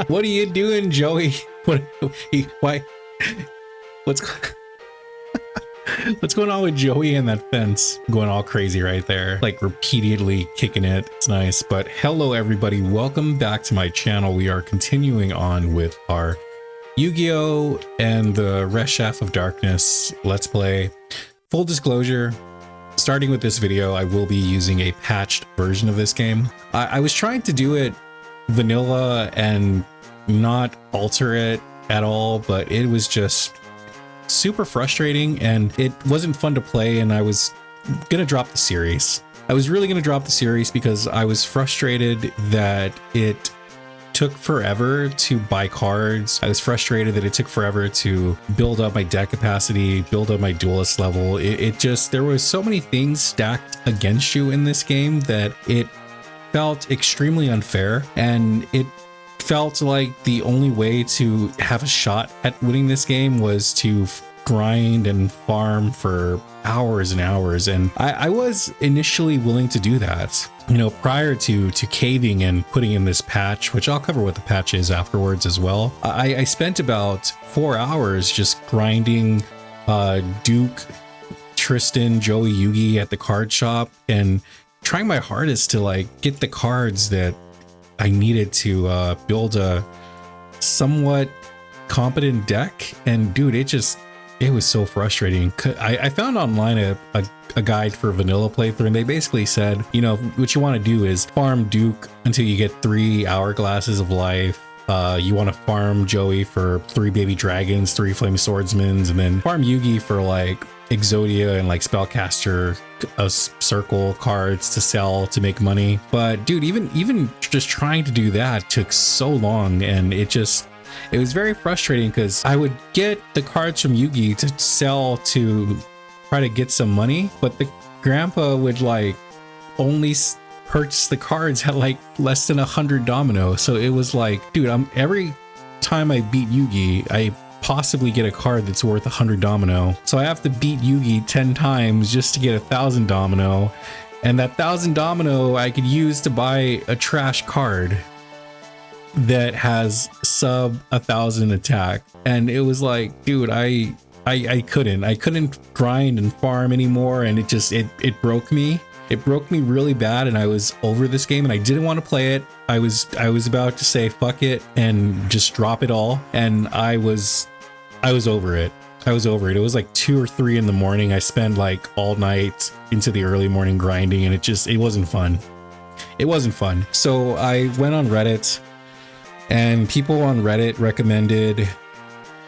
What are you doing, Joey? What? Why? What's what's going on with Joey and that fence? Going all crazy right there, like repeatedly kicking it. It's nice. But hello, everybody. Welcome back to my channel. We are continuing on with our Yu-Gi-Oh! And the Reshef of Darkness Let's Play. Full disclosure, starting with this video, I will be using a patched version of this game. I was trying to do it vanilla and not alter it at all, but it was just super frustrating and it wasn't fun to play, and I was gonna drop the series. I was really gonna drop the series because I was frustrated that it took forever to buy cards. I was frustrated that it took forever to build up my deck capacity, build up my duelist level. It just, there was so many things stacked against you in this game that it felt extremely unfair, and it felt like the only way to have a shot at winning this game was to grind and farm for hours and hours. And I was initially willing to do that, you know, prior to caving and putting in this patch, which I'll cover what the patch is afterwards as well. I spent about 4 hours just grinding Duke, Tristan, Joey, Yugi at the card shop and trying my hardest to like get the cards that I needed to build a somewhat competent deck. And dude, it was so frustrating. I found online a guide for vanilla playthrough, and they basically said, you know, what you want to do is farm Duke until you get 3 hourglasses of life. You want to farm Joey for 3 baby dragons, 3 flame swordsmans, and then farm Yugi for like Exodia and like spellcaster circle cards to sell to make money. But dude, even just trying to do that took so long, and it was very frustrating because I would get the cards from Yugi to sell to try to get some money, but the grandpa would like only purchase the cards at like less than 100 domino. So it was like, dude, every time I beat Yugi, I possibly get a card that's worth 100 domino. So I have to beat Yugi 10 times just to get 1,000 domino. And that 1,000 domino I could use to buy a trash card that has sub 1,000 attack. And it was like, dude, I couldn't grind and farm anymore, and it broke me. It broke me really bad, and I was over this game and I didn't want to play it. I was about to say fuck it and just drop it all, and I was over it. I was over it. It was like 2 or 3 in the morning. I spent like all night into the early morning grinding, and it wasn't fun. It wasn't fun. So I went on Reddit, and people on Reddit recommended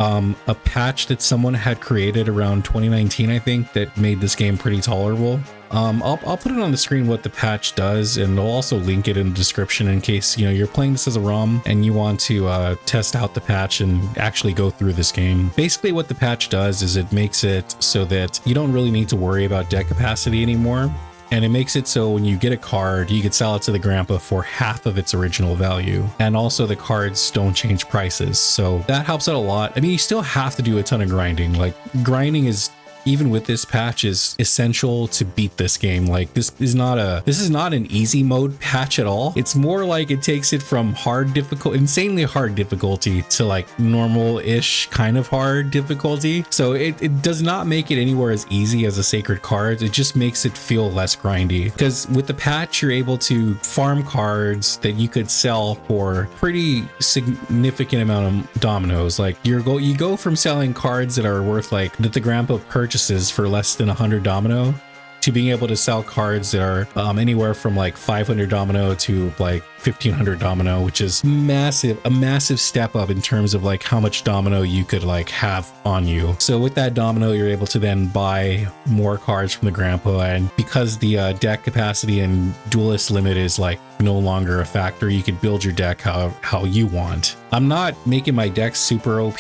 a patch that someone had created around 2019, I think, that made this game pretty tolerable. I'll put it on the screen what the patch does, and I'll also link it in the description in case, you know, you're playing this as a ROM and you want to test out the patch and actually go through this game. Basically what the patch does is it makes it so that you don't really need to worry about deck capacity anymore. And it makes it so when you get a card, you can sell it to the grandpa for half of its original value. And also the cards don't change prices. So that helps out a lot. I mean, you still have to do a ton of grinding. Like grinding is, even with this patch, is essential to beat this game. Like this is not an easy mode patch at all. It's more like it takes it from insanely hard difficulty to like normal-ish kind of hard difficulty. So it does not make it anywhere as easy as a sacred cards. It just makes it feel less grindy, because with the patch you're able to farm cards that you could sell for pretty significant amount of dominoes. Like you go from selling cards that are worth like that the grandpa purchases for less than 100 domino to being able to sell cards that are anywhere from like 500 domino to like 1,500 domino, which is a massive step up in terms of like how much domino you could like have on you. So with that domino, you're able to then buy more cards from the grandpa, and because the deck capacity and duelist limit is like no longer a factor, you could build your deck how you want. I'm not making my deck super OP.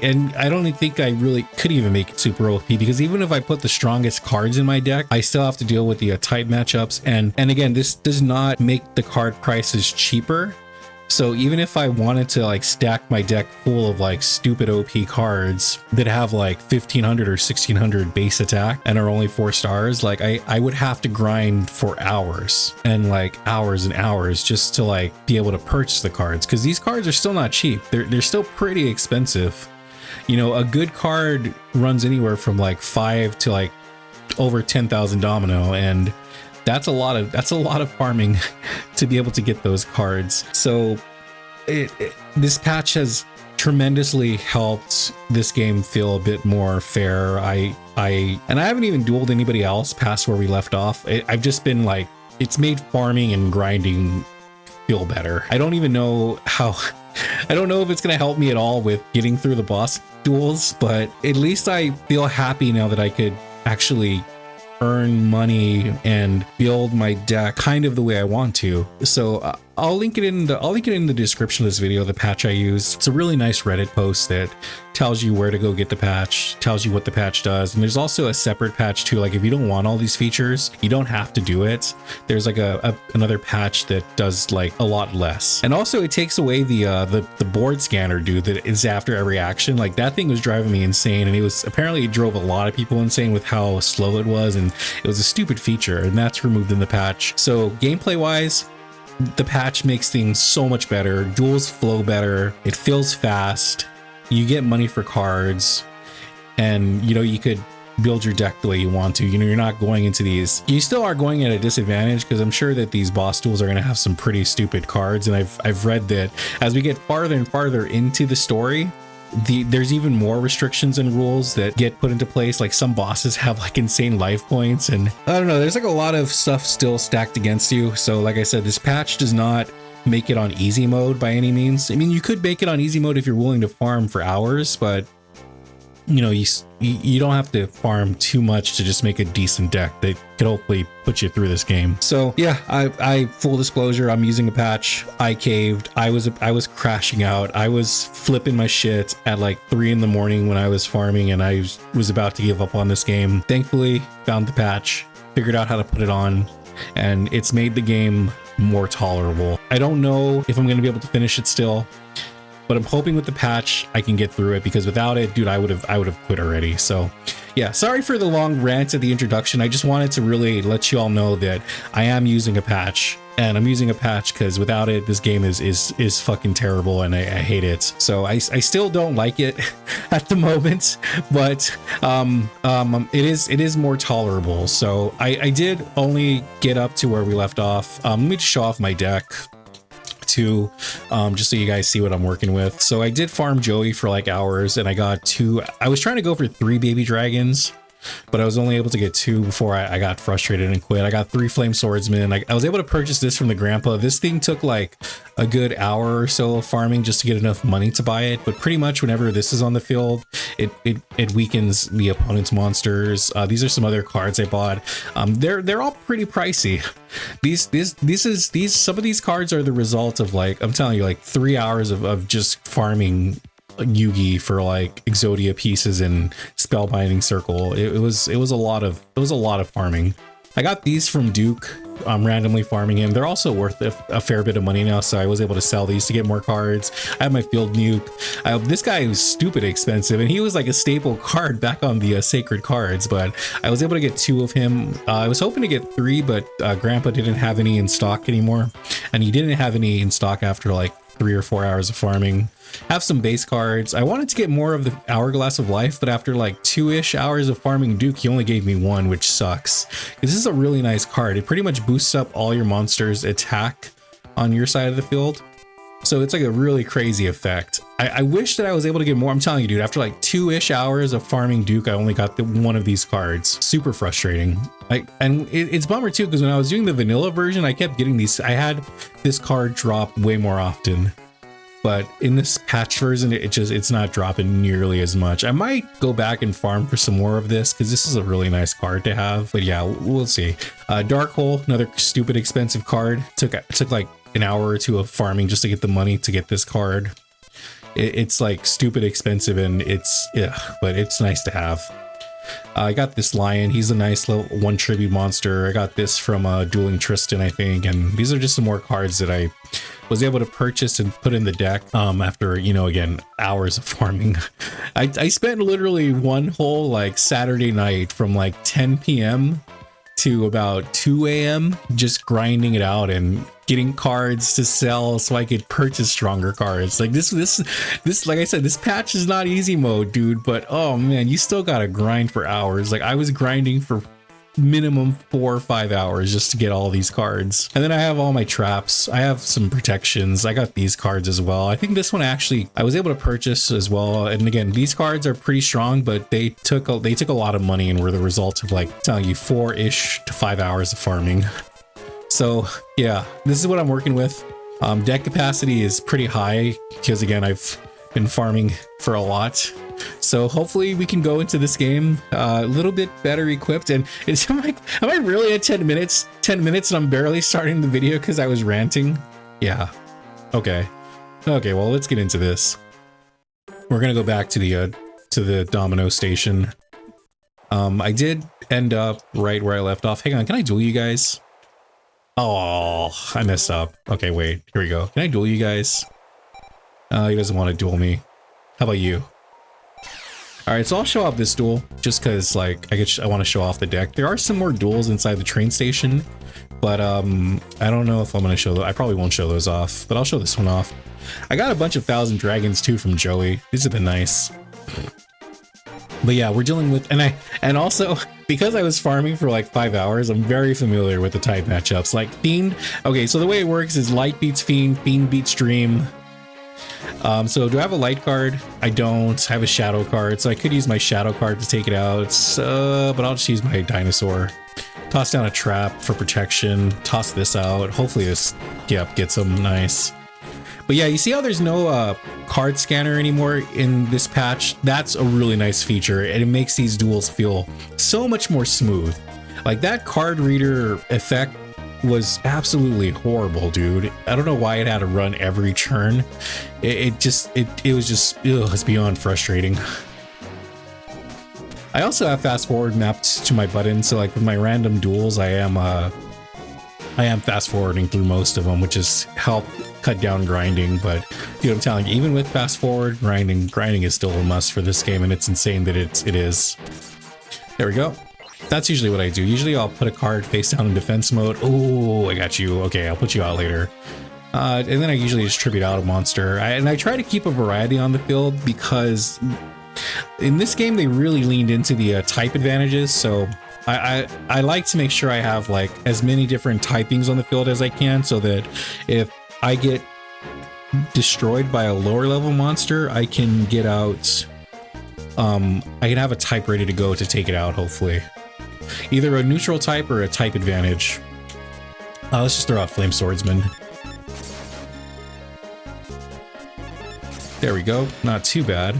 And I don't think I really could even make it super OP, because even if I put the strongest cards in my deck, I still have to deal with the type matchups. And again, this does not make the card prices cheaper. So even if I wanted to like stack my deck full of like stupid OP cards that have like 1500 or 1600 base attack and are only 4 stars, like I would have to grind for hours and like hours and hours just to like be able to purchase the cards, because these cards are still not cheap. They're still pretty expensive. You know, a good card runs anywhere from like 5 to like over 10,000 Domino, and that's a lot of farming to be able to get those cards. So this patch has tremendously helped this game feel a bit more fair. I haven't even dueled anybody else past where we left off. I've just been like, it's made farming and grinding feel better. I don't even know how. I don't know if it's going to help me at all with getting through the boss duels, but at least I feel happy now that I could actually earn money and build my deck kind of the way I want to. So I'll link it in the description of this video, the patch I use. It's a really nice Reddit post that tells you where to go get the patch, tells you what the patch does. And there's also a separate patch too. Like if you don't want all these features, you don't have to do it. There's like another patch that does like a lot less. And also it takes away the board scanner dude that is after every action. Like that thing was driving me insane, and it drove a lot of people insane with how slow it was, and it was a stupid feature, and that's removed in the patch. So gameplay wise, the patch makes things so much better. Duels flow better. It feels fast. You get money for cards, and you know, you could build your deck the way you want to. You know, you're not going into these. You still are going at a disadvantage, because I'm sure that these boss duels are going to have some pretty stupid cards. And I've read that as we get farther and farther into the story, there's even more restrictions and rules that get put into place. Like some bosses have like insane life points, and I don't know, there's like a lot of stuff still stacked against you. So like I said, this patch does not make it on easy mode by any means. I mean, you could make it on easy mode if you're willing to farm for hours, but you know, you don't have to farm too much to just make a decent deck that could hopefully put you through this game. So yeah, I full disclosure, I'm using a patch. I caved. I was crashing out. I was flipping my shit at like 3 in the morning when I was farming, and I was about to give up on this game. Thankfully, found the patch, figured out how to put it on, and it's made the game more tolerable. I don't know if I'm going to be able to finish it still, but I'm hoping with the patch I can get through it, because without it, dude, I would have quit already. So yeah, sorry for the long rant at the introduction. I just wanted to really let you all know that I am using a patch, and I'm using a patch because without it, this game is fucking terrible, and I hate it. So I still don't like it at the moment, but it is more tolerable. So I did only get up to where we left off. Let me just show off my deck too, just so you guys see what I'm working with. So I did farm Joey for like hours, and I got 2. I was trying to go for 3 baby dragons, but I was only able to get 2 before I got frustrated and quit. I got 3 flame swordsmen. I was able to purchase this from the grandpa. This thing took like a good hour or so of farming just to get enough money to buy it, but pretty much whenever this is on the field, it weakens the opponent's monsters. These are some other cards I bought. They're all pretty pricey. Some of these cards are the result of, like, I'm telling you, like 3 hours of just farming Yugi for like Exodia pieces and Spellbinding Circle. It was a lot of farming. I got these from Duke, randomly farming him. They're also worth a fair bit of money now, so I was able to sell these to get more cards. I have my Field Nuke. This guy was stupid expensive, and he was like a staple card back on the sacred cards, but I was able to get 2 of him. I was hoping to get 3, but Grandpa didn't have any in stock anymore, and he didn't have any in stock after like 3 or 4 hours of farming. Have some base cards. I wanted to get more of the Hourglass of Life, but after like 2-ish hours of farming Duke, he only gave me 1, which sucks. This is a really nice card. It pretty much boosts up all your monsters' attack on your side of the field. So it's like a really crazy effect. I wish that I was able to get more. I'm telling you, dude, after like 2-ish hours of farming Duke, I only got one of these cards. Super frustrating. It's bummer too, because when I was doing the vanilla version, I kept getting these. I had this card drop way more often, but in this patch version, it's not dropping nearly as much. I might go back and farm for some more of this, because this is a really nice card to have. But yeah, we'll see. Dark Hole, another stupid expensive card. Took like an hour or 2 of farming just to get the money to get this card. It's like stupid expensive, and but it's nice to have. I got this lion. He's a nice little one tribute monster. I got this from Dueling Tristan, I think, and these are just some more cards that I was able to purchase and put in the deck after, you know, again, hours of farming. I spent literally one whole like Saturday night from like 10 p.m. to about 2 a.m. just grinding it out and getting cards to sell so I could purchase stronger cards. Like this, like I said, this patch is not easy mode, dude, but oh man, you still gotta grind for hours. Like I was grinding for minimum 4 or 5 hours just to get all these cards. And then I have all my traps. I have some protections. I got these cards as well. I think this one actually I was able to purchase as well. And again, these cards are pretty strong, but they took a lot of money and were the result of, like, telling you 4-ish to 5 hours of farming. So yeah, this is what I'm working with. Deck capacity is pretty high because again, I've been farming for a lot. So hopefully we can go into this game a little bit better equipped. And it's like, am I really at 10 minutes? 10 minutes and I'm barely starting the video because I was ranting? Yeah. Okay. Okay, well, let's get into this. We're gonna go back to the Domino station. I did end up right where I left off. Hang on, can I duel you guys? Oh, I messed up. Okay, wait, here we go. Can I duel you guys? He doesn't want to duel me. How about you? All right, so I'll show off this duel just because, like, I want to show off the deck. There are some more duels inside the train station, but I don't know if I'm going to show them. I probably won't show those off, but I'll show this one off. I got a bunch of 1,000 dragons too from Joey. These have been nice. But yeah, we're dealing with, and also because I was farming for like 5 hours, I'm very familiar with the type matchups. Like Fiend. Okay, so the way it works is Light beats Fiend, Fiend beats Dream. So do I have a light card? I don't. I have a shadow card, so I could use my shadow card to take it out, but I'll just use my dinosaur. Toss down a trap for protection, toss this out. Hopefully this, yep, gets them nice. But yeah, you see how there's no card scanner anymore in this patch? That's a really nice feature, and it makes these duels feel so much more smooth. Like that card reader effect was absolutely horrible, dude. I don't know why it had to run every turn. It was just, it's beyond frustrating. I also have fast forward mapped to my button, so like with my random duels, I am fast forwarding through most of them, which has helped cut down grinding. But you know, I'm telling you, even with fast forward, grinding is still a must for this game, and it's insane that it is. There we go. That's usually what I do. Usually I'll put a card face down in defense mode. Oh, I got you. Okay, I'll put you out later. And then I usually just tribute out a monster. And I try to keep a variety on the field because in this game they really leaned into the type advantages. So I like to make sure I have like as many different typings on the field as I can, so that if I get destroyed by a lower level monster, I can get out. I can have a type ready to go to take it out, hopefully. Either a neutral type or a type advantage. Let's just throw out Flame Swordsman. There we go. Not too bad.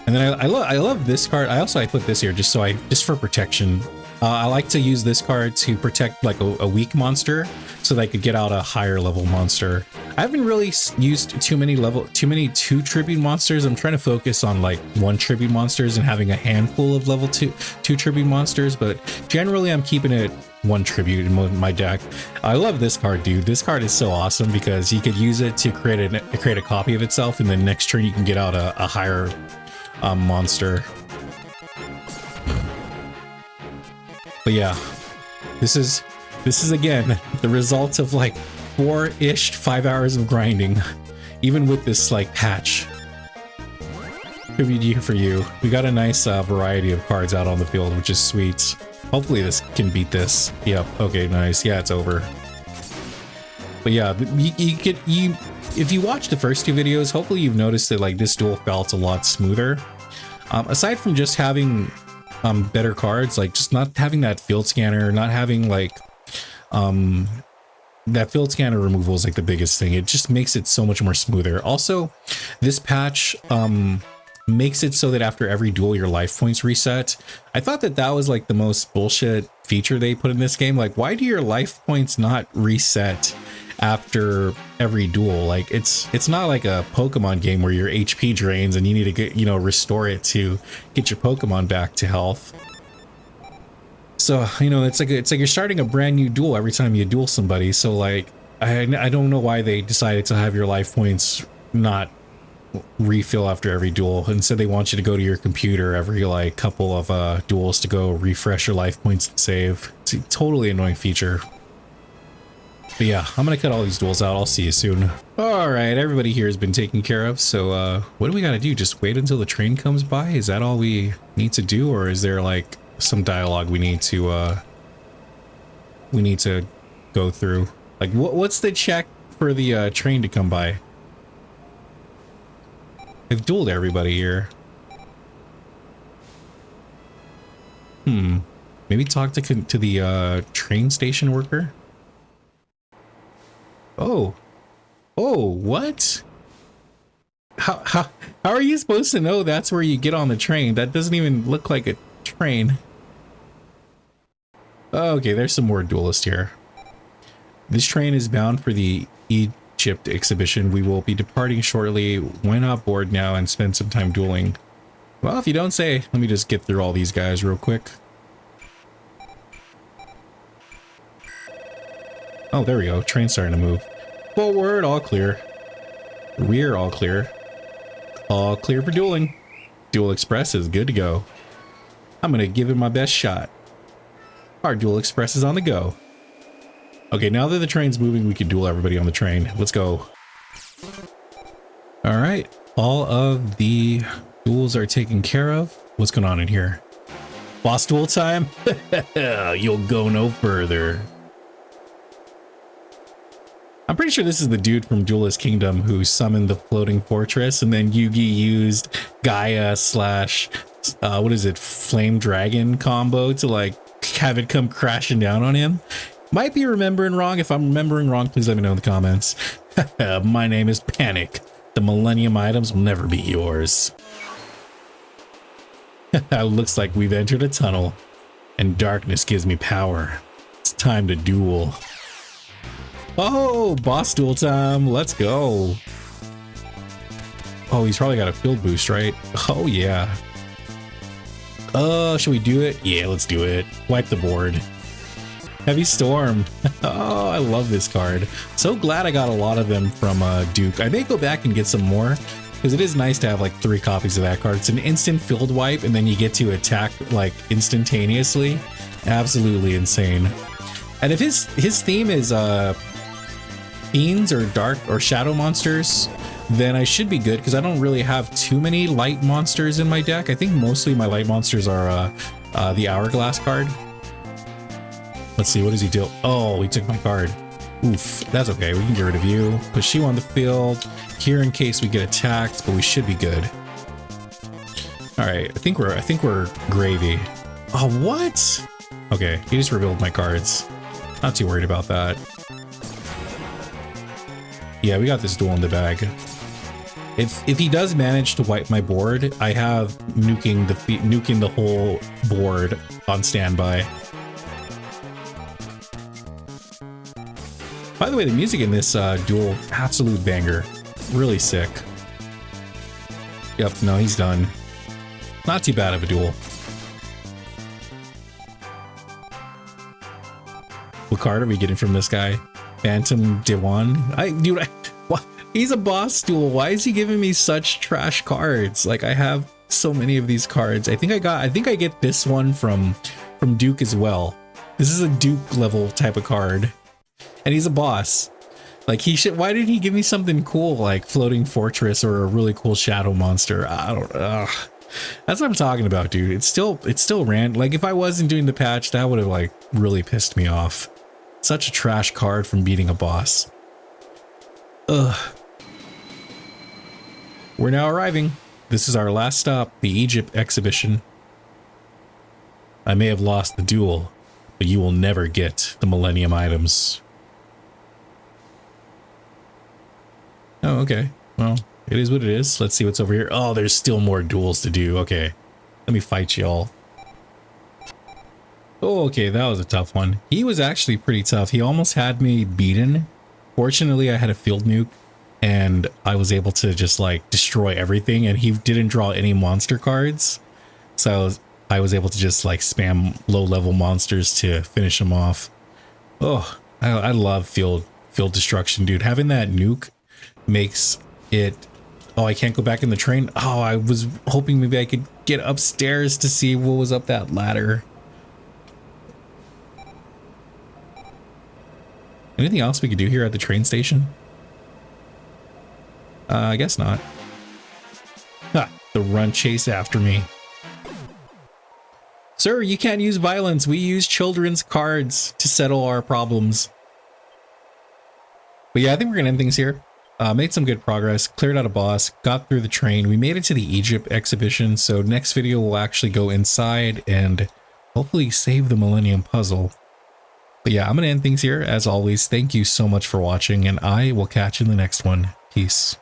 And then I love this card. I put this here just for protection. I like to use this card to protect like a weak monster, so that I could get out a higher level monster. I haven't really used too many 2 tribute monsters. I'm trying to focus on like 1 tribute monsters and having a handful of level 2 tribute monsters, but generally I'm keeping it 1 tribute in my deck. I love this card, dude. This card is so awesome because you could use it to create a copy of itself, and then next turn you can get out a higher monster. But yeah, this is again the result of like 4-ish 5 hours of grinding, even with this like patch. Tribute for you. We got a nice variety of cards out on the field, which is sweet. Hopefully this can beat this. Yep. Okay. Nice. Yeah, it's over. But yeah, if you watch the first 2 videos, hopefully you've noticed that like this duel felt a lot smoother. Aside from just having better cards, like just not having that field scanner, not having like that field scanner removal is like the biggest thing. It just makes it so much more smoother. Also, this patch makes it so that after every duel your life points reset. I thought that was like the most bullshit feature they put in this game. Like, why do your life points not reset after every duel. Like it's not like a Pokemon game where your HP drains and you need to get, you know, restore it to get your Pokemon back to health. So, you know, it's like you're starting a brand new duel every time you duel somebody. So like I don't know why they decided to have your life points not refill after every duel. Instead they want you to go to your computer every like couple of duels to go refresh your life points and save. It's a totally annoying feature. But yeah, I'm gonna cut all these duels out. I'll see you soon. All right, everybody here has been taken care of. So what do we gotta do? Just wait until the train comes by? Is that all we need to do, or is there like some dialogue we need to go through? Like what's the check for the train to come by? I've dueled everybody here. Maybe talk to the train station worker. Oh, what? How are you supposed to know that's where you get on the train? That doesn't even look like a train. Okay, there's some more duelists here. This train is bound for the Egypt exhibition. We will be departing shortly. Why not board now and spend some time dueling? Well, if you don't say. Let me just get through all these guys real quick. Oh, there we go. Train's starting to move. Forward, all clear. Rear, all clear. All clear for dueling. Duel Express is good to go. I'm gonna give it my best shot. Our Duel Express is on the go. Okay, now that the train's moving, we can duel everybody on the train. Let's go. All right, all of the duels are taken care of. What's going on in here? Boss duel time? You'll go no further. I'm pretty sure this is the dude from Duelist Kingdom who summoned the floating fortress, and then Yugi used Gaia slash what is it, Flame Dragon combo to like have it come crashing down on him. Might be remembering wrong. If I'm remembering wrong, please let me know in the comments. My name is PaniK. The Millennium items will never be yours. Looks like we've entered a tunnel, and darkness gives me power. It's time to duel. Oh, boss duel time. Let's go. Oh, he's probably got a field boost, right? Oh, yeah. Should we do it? Yeah, let's do it. Wipe the board. Heavy Storm. Oh, I love this card. So glad I got a lot of them from Duke. I may go back and get some more, because it is nice to have like 3 copies of that card. It's an instant field wipe, and then you get to attack like instantaneously. Absolutely insane. And if his theme is fiends or dark or shadow monsters, then I should be good, because I don't really have too many light monsters in my deck. I think mostly my light monsters are the Hourglass card. Let's see, what does he do? Oh, he took my card. Oof, that's okay. We can get rid of you. Push you on the field here in case we get attacked, but we should be good. All right, I think we're gravy. Oh, what? Okay, he just revealed my cards. Not too worried about that. Yeah, we got this duel in the bag. If he does manage to wipe my board, I have nuking the whole board on standby. By the way, the music in this duel, absolute banger. Really sick. Yep, no, he's done. Not too bad of a duel. What card are we getting from this guy? Phantom Dewan? Dude, he's a boss duel. Why is he giving me such trash cards? Like, I have so many of these cards. I think I get this one from Duke as well. This is a Duke level type of card. And he's a boss. Like, he should. Why didn't he give me something cool like Floating Fortress or a really cool Shadow Monster? I don't. That's what I'm talking about, dude. It's still random. Like, if I wasn't doing the patch, that would have like really pissed me off. Such a trash card from beating a boss. Ugh. We're now arriving. This is our last stop, the Egypt exhibition. I may have lost the duel, but you will never get the Millennium items. Oh, okay. Well, it is what it is. Let's see what's over here. Oh, there's still more duels to do. Okay. Let me fight y'all. Oh, okay. That was a tough one. He was actually pretty tough. He almost had me beaten Fortunately, I had a field nuke and I was able to just like destroy everything, and he didn't draw any monster cards. So I was able to just like spam low level monsters to finish him off. Oh, I love field destruction, dude. Having that nuke makes it... Oh, I can't go back in the train. Oh, I was hoping maybe I could get upstairs to see what was up that ladder. Anything else we could do here at the train station? I guess not. Ha, the run chase after me. Sir, you can't use violence. We use children's cards to settle our problems. But yeah, I think we're gonna end things here. Made some good progress, cleared out a boss, got through the train. We made it to the Egypt exhibition, so next video we'll actually go inside and hopefully save the Millennium Puzzle. But yeah, I'm gonna end things here. As always, thank you so much for watching, and I will catch you in the next one. Peace.